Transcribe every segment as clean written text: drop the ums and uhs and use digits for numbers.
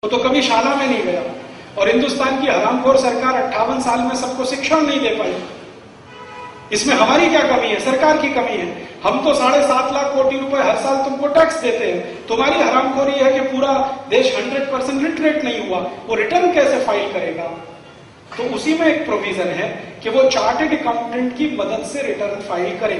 तो कभी शाला में नहीं गया। और हिंदुस्तान की हरामखोर सरकार 58 साल में सबको शिक्षण नहीं दे पाई। इसमें हमारी क्या कमी है? सरकार की कमी है। हम तो 7.5 लाख कोटि रुपए हर साल तुमको टैक्स देते हैं। तुम्हारी हरामखोरी है कि पूरा देश 100% लिटरेट नहीं हुआ, वो रिटर्न कैसे फाइल करेगा? तो उसी में एक प्रोविजन है कि वो चार्टर्ड अकाउंटेंट की मदद से रिटर्न फाइल करे,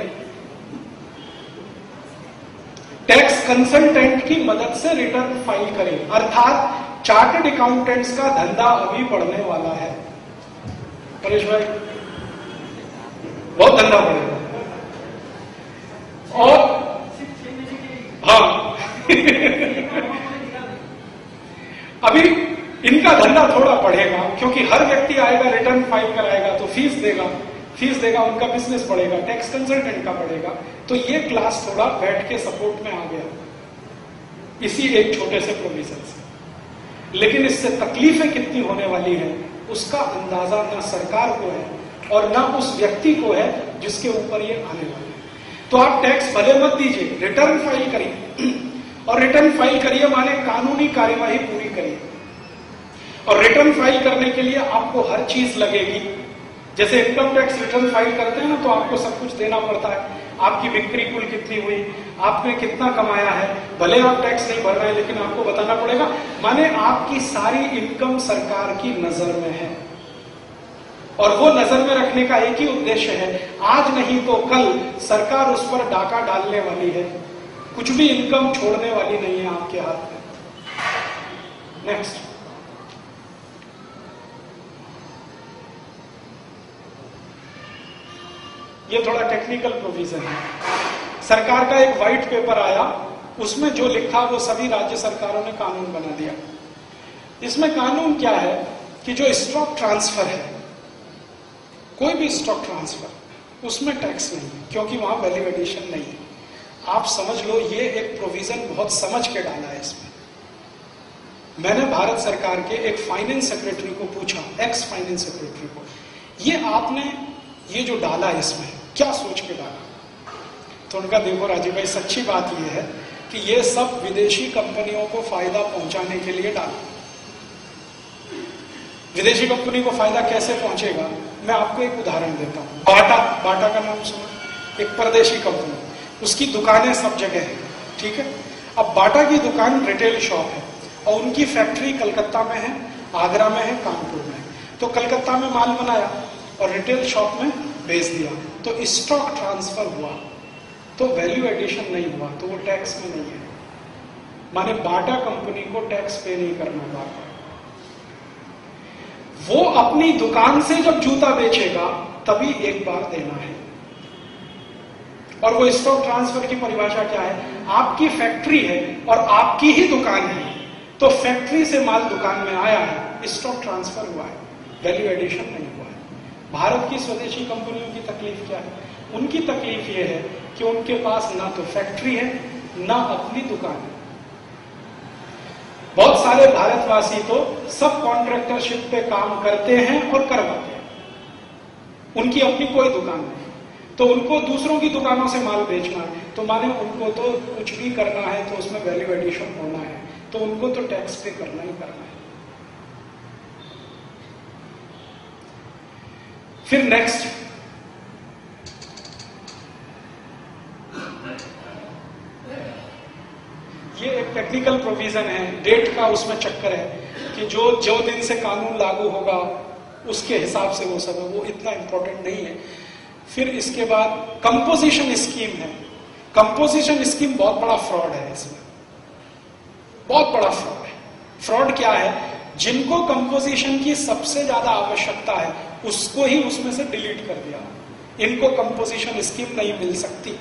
टैक्स कंसल्टेंट की मदद से रिटर्न फाइल करे। अर्थात चार्टर्ड अकाउंटेंट्स का धंधा अभी बढ़ने वाला है। परेश भाई, बहुत धंधा बढ़ेगा। और हाँ अभी इनका धंधा थोड़ा बढ़ेगा क्योंकि हर व्यक्ति आएगा, रिटर्न फाइल कराएगा तो फीस देगा, उनका बिजनेस बढ़ेगा, टैक्स कंसल्टेंट का बढ़ेगा। तो ये क्लास थोड़ा बैठ के सपोर्ट में आ गया इसी एक छोटे से प्रोविजन से। लेकिन इससे तकलीफें कितनी होने वाली है उसका अंदाजा ना सरकार को है और ना उस व्यक्ति को है जिसके ऊपर ये आने वाले है। तो आप टैक्स भले मत दीजिए, रिटर्न फाइल करिए। और रिटर्न फाइल करिए माने कानूनी कार्यवाही पूरी करिए। और रिटर्न फाइल करने के लिए आपको हर चीज लगेगी। जैसे इनकम टैक्स रिटर्न फाइल करते हैं ना, तो आपको सब कुछ देना पड़ता है। आपकी बिक्री कुल कितनी हुई, आपने कितना कमाया है। भले आप टैक्स नहीं भर रहे हैं लेकिन आपको बताना पड़ेगा। माने आपकी सारी इनकम सरकार की नजर में है और वो नजर में रखने का एक ही उद्देश्य है, आज नहीं तो कल सरकार उस पर डाका डालने वाली है। कुछ भी इनकम छोड़ने वाली नहीं है आपके हाथ में। नेक्स्ट, ये थोड़ा टेक्निकल प्रोविजन है। सरकार का एक व्हाइट पेपर आया, उसमें जो लिखा वो सभी राज्य सरकारों ने कानून बना दिया। इसमें कानून क्या है कि जो स्टॉक ट्रांसफर है, कोई भी स्टॉक ट्रांसफर, उसमें टैक्स नहीं है क्योंकि वहां वैल्यू एडिशन नहीं है। आप समझ लो, ये एक प्रोविजन बहुत समझ के डाला है इसमें। मैंने भारत सरकार के एक फाइनेंस सेक्रेटरी को पूछा, एक्स फाइनेंस सेक्रेटरी को, ये आपने ये जो डाला इसमें क्या सोच के डाला? तो उनका, देखो राजीव भाई, सच्ची बात यह है कि ये सब विदेशी कंपनियों को फायदा पहुंचाने के लिए डाला। विदेशी कंपनी को फायदा कैसे पहुंचेगा? मैं आपको एक उदाहरण देता हूं। बाटा का नाम सुना? एक परदेशी कंपनी, उसकी दुकानें सब जगह है, ठीक है। अब बाटा की दुकान रिटेल शॉप है और उनकी फैक्ट्री कलकत्ता में है, आगरा में है, कानपुर में है। तो कलकत्ता में माल बनाया और रिटेल शॉप में बेच दिया, तो स्टॉक ट्रांसफर हुआ, तो वैल्यू एडिशन नहीं हुआ, तो वो टैक्स में नहीं है। माने बाटा कंपनी को टैक्स पे नहीं करना पड़ता। वो अपनी दुकान से जब जूता बेचेगा तभी एक बार देना है। और वो स्टॉक ट्रांसफर की परिभाषा क्या है? आपकी फैक्ट्री है और आपकी ही दुकान है, तो फैक्ट्री से माल दुकान में आया है, स्टॉक ट्रांसफर हुआ है, वैल्यू एडिशन नहीं हुआ है। भारत की स्वदेशी कंपनियों की तकलीफ क्या है? उनकी तकलीफ यह है कि उनके पास ना तो फैक्ट्री है ना अपनी दुकान है। बहुत सारे भारतवासी तो सब कॉन्ट्रैक्टरशिप पे काम करते हैं और करवाते हैं, उनकी अपनी कोई दुकान नहीं, तो उनको दूसरों की दुकानों से माल बेचना है, तो माने उनको तो कुछ भी करना है तो उसमें वैल्यू एडिशन होना है, तो उनको तो टैक्स पे करना ही करना है। फिर नेक्स्ट, ये एक टेक्निकल प्रोविजन है, डेट का उसमें चक्कर है कि जो दिन से कानून लागू होगा उसके हिसाब से वो सब है, वो इतना इंपॉर्टेंट नहीं है। फिर इसके बाद कंपोजिशन स्कीम है। कंपोजिशन स्कीम बहुत बड़ा फ्रॉड है, इसमें बहुत बड़ा फ्रॉड है। फ्रॉड क्या है? जिनको कंपोजिशन की सबसे ज्यादा आवश्यकता है उसको ही उसमें से डिलीट कर दिया। इनको कंपोजिशन स्कीम नहीं मिल सकती,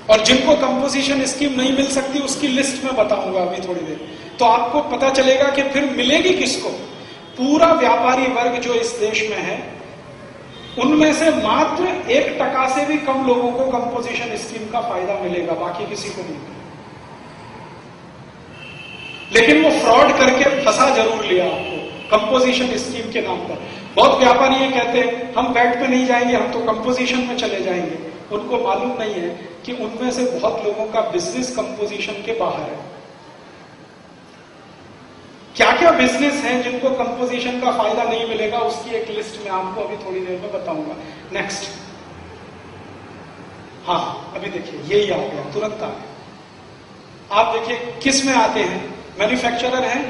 और जिनको कंपोजिशन स्कीम नहीं मिल सकती उसकी लिस्ट में बताऊंगा अभी थोड़ी देर, तो आपको पता चलेगा कि फिर मिलेगी किसको। पूरा व्यापारी वर्ग जो इस देश में है उनमें से मात्र 1% से भी कम लोगों को कंपोजिशन स्कीम का फायदा मिलेगा, बाकी किसी को नहीं। लेकिन वो फ्रॉड करके फंसा जरूर लिया आपको कंपोजिशन स्कीम के नाम पर। बहुत व्यापारी ये कहते हैं हम वैट पे नहीं जाएंगे, हम तो कंपोजिशन में चले जाएंगे। उनको मालूम नहीं है कि उनमें से बहुत लोगों का बिजनेस कंपोजिशन के बाहर है। क्या क्या बिजनेस हैं जिनको कंपोजिशन का फायदा नहीं मिलेगा, उसकी एक लिस्ट मैं आपको अभी थोड़ी देर में बताऊंगा। नेक्स्ट, हाँ अभी देखिए यही आ गया, तुरंत आ गया। आप देखिए किस में आते हैं, मैन्युफैक्चरर हैं,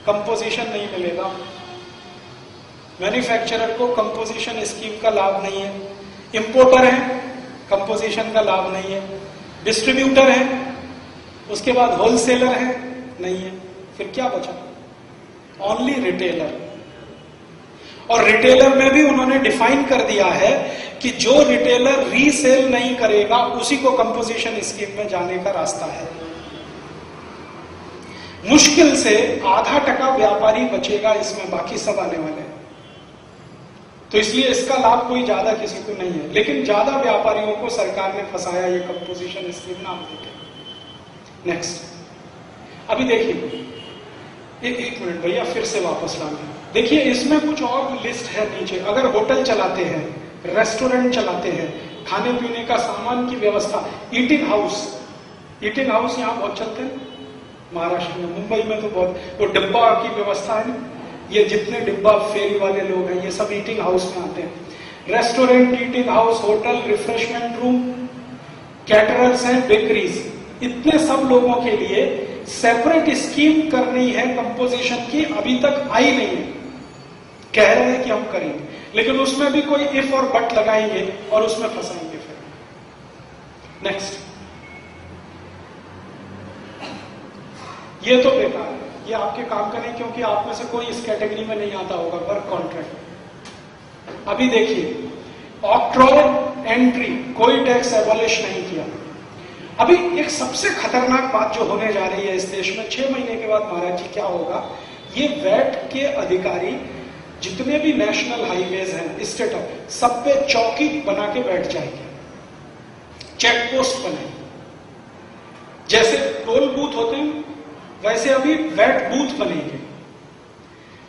कंपोजिशन नहीं मिलेगा, मैन्युफैक्चरर को कंपोजिशन स्कीम का लाभ नहीं है। इंपोर्टर है, कंपोजिशन का लाभ नहीं है। डिस्ट्रीब्यूटर है, उसके बाद होलसेलर है, नहीं है। फिर क्या बचा? Only retailer. और रिटेलर में भी उन्होंने डिफाइन कर दिया है कि जो रिटेलर रीसेल नहीं करेगा उसी को कंपोजिशन स्कीम में जाने का रास्ता है। मुश्किल से 0.5% व्यापारी बचेगा इसमें, बाकी सब आने वाले हैं। तो इसलिए इसका लाभ कोई ज्यादा किसी को नहीं है, लेकिन ज्यादा व्यापारियों को सरकार ने फंसाया ये कंपोजिशन स्कीम नाम देके। नेक्स्ट, अभी देखिए एक मिनट भैया, फिर से वापस लाना। देखिए इसमें कुछ और लिस्ट है नीचे। अगर होटल चलाते हैं, रेस्टोरेंट चलाते हैं, खाने पीने का सामान की व्यवस्था, ईटिंग हाउस यहाँ बहुत चलते हैं महाराष्ट्र में, मुंबई में तो बहुत। वो डिब्बा की व्यवस्था है ना, ये जितने डिब्बा फेरी वाले लोग हैं ये सब ईटिंग हाउस में आते हैं। Restaurant, eating house, hotel, refreshment room, caterers हैं, बेकरीज, इतने सब लोगों के लिए सेपरेट स्कीम करनी है कंपोजिशन की, अभी तक आई नहीं है। कह रहे हैं कि हम करेंगे, लेकिन उसमें भी कोई इफ और बट लगाएंगे और उसमें फंसाएंगे फिर। नेक्स्ट, ये तो बेकार है, ये आपके काम का नहीं, क्योंकि आप में से कोई इस कैटेगरी में नहीं आता होगा, वर्क कॉन्ट्रैक्ट। अभी देखिए ऑक्ट्रॉय एंट्री, कोई टैक्स एबॉलिश नहीं किया। अभी एक सबसे खतरनाक बात जो होने जा रही है इस देश में, 6 महीने के बाद महाराज जी क्या होगा, ये वैट के अधिकारी जितने भी नेशनल हाईवेज हैं, स्टेट सब पे चौकी बना के बैठ जाएंगे, चेक पोस्ट बनेंगे। जैसे टोल बूथ होते हैं वैसे अभी वैट बूथ बनेंगे,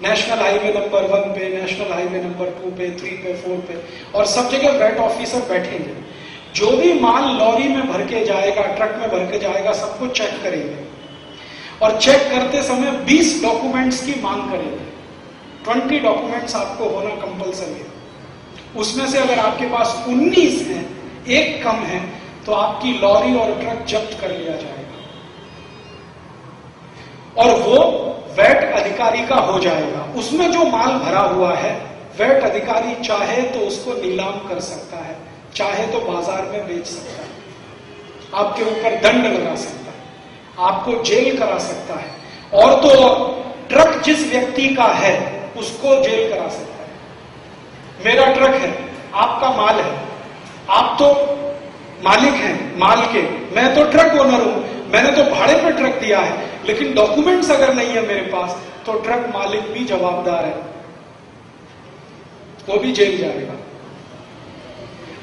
नेशनल हाईवे नंबर 1 पे, नेशनल हाईवे नंबर 2 पे, 3 पे, 4 पे, और सब जगह वैट ऑफिसर बैठेंगे। जो भी माल लॉरी में भर के जाएगा, ट्रक में भर के जाएगा, सबको चेक करेंगे, और चेक करते समय 20 डॉक्यूमेंट्स की मांग करेंगे। 20 डॉक्यूमेंट्स आपको होना कंपलसरी है। उसमें से अगर आपके पास 19 हैं, एक कम है, तो आपकी लॉरी और ट्रक जब्त कर लिया जाएगा, और वो वैट अधिकारी का हो जाएगा। उसमें जो माल भरा हुआ है, वैट अधिकारी चाहे तो उसको नीलाम कर सकता है, चाहे तो बाजार में बेच सकता है, आपके ऊपर दंड लगा सकता है, आपको जेल करा सकता है, और तो ट्रक जिस व्यक्ति का है उसको जेल करा सकता है। मेरा ट्रक है, आपका माल है, आप तो मालिक हैं माल के, मैं तो ट्रक ओनर हूं, मैंने तो भाड़े पे ट्रक दिया है, लेकिन डॉक्यूमेंट्स अगर नहीं है मेरे पास, तो ट्रक मालिक भी जवाबदार है, वो भी जेल जाएगा।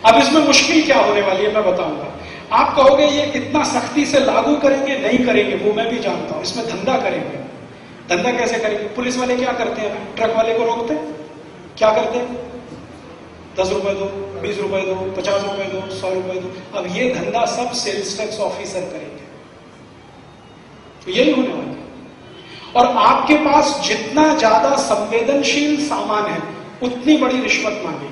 अब इसमें मुश्किल क्या होने वाली है मैं बताऊंगा। आप कहोगे ये इतना सख्ती से लागू करेंगे, नहीं करेंगे, वो मैं भी जानता हूं। इसमें धंधा करेंगे। धंधा कैसे करेंगे? पुलिस वाले क्या करते हैं, ट्रक वाले को रोकते हैं, क्या करते हैं, 10 रुपए दो, 20 रुपए दो, 50 रुपए दो, 100 रुपए दो। अब ये धंधा सब सेल्स टैक्स ऑफिसर करेंगे, तो यही होने वाला है। और आपके पास जितना ज्यादा संवेदनशील सामान है, उतनी बड़ी रिश्वत मांगेंगे।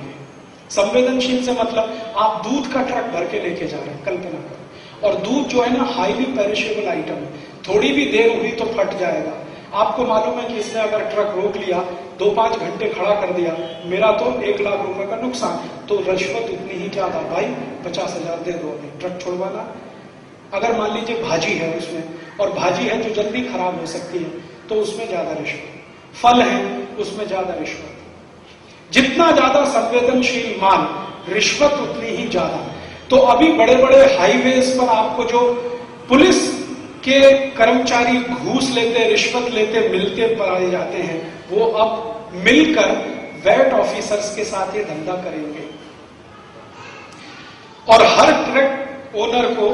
संवेदनशील से मतलब आप दूध का ट्रक भर के लेके जा रहे हैं, कल्पना करो, और दूध जो है ना हाईली पेरिशेबल आइटम है, थोड़ी भी देर हुई तो फट जाएगा। आपको मालूम है कि इसने अगर ट्रक रोक लिया, 2-5 घंटे खड़ा कर दिया, मेरा तो 1 लाख रुपए का नुकसान, तो रिश्वत उतनी ही ज्यादा, भाई 50,000 दे दो, अभी ट्रक छोड़वाना। अगर मान लीजिए भाजी है उसमें, और भाजी है जो जल्दी खराब हो सकती है, तो उसमें ज्यादा रिश्वत। फल है उसमें ज्यादा रिश्वत। जितना ज्यादा संवेदनशील माल, रिश्वत उतनी ही ज्यादा। तो अभी बड़े बड़े हाईवेज पर आपको जो पुलिस के कर्मचारी घूस लेते, रिश्वत लेते मिलते पाए जाते हैं, वो अब मिलकर वैट ऑफिसर्स के साथ ये धंधा करेंगे। और हर ट्रक ओनर को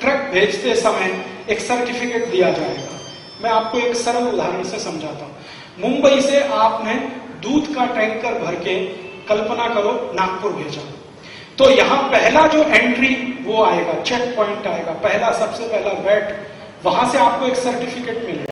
ट्रक भेजते समय एक सर्टिफिकेट दिया जाएगा। मैं आपको एक सरल उदाहरण से समझाता हूं। मुंबई से आपने दूध का टैंकर भर के, कल्पना करो, नागपुर भेजा, तो यहां पहला जो एंट्री वो आएगा, चेक पॉइंट आएगा, पहला सबसे पहला वैट, वहां से आपको एक सर्टिफिकेट मिलेगा।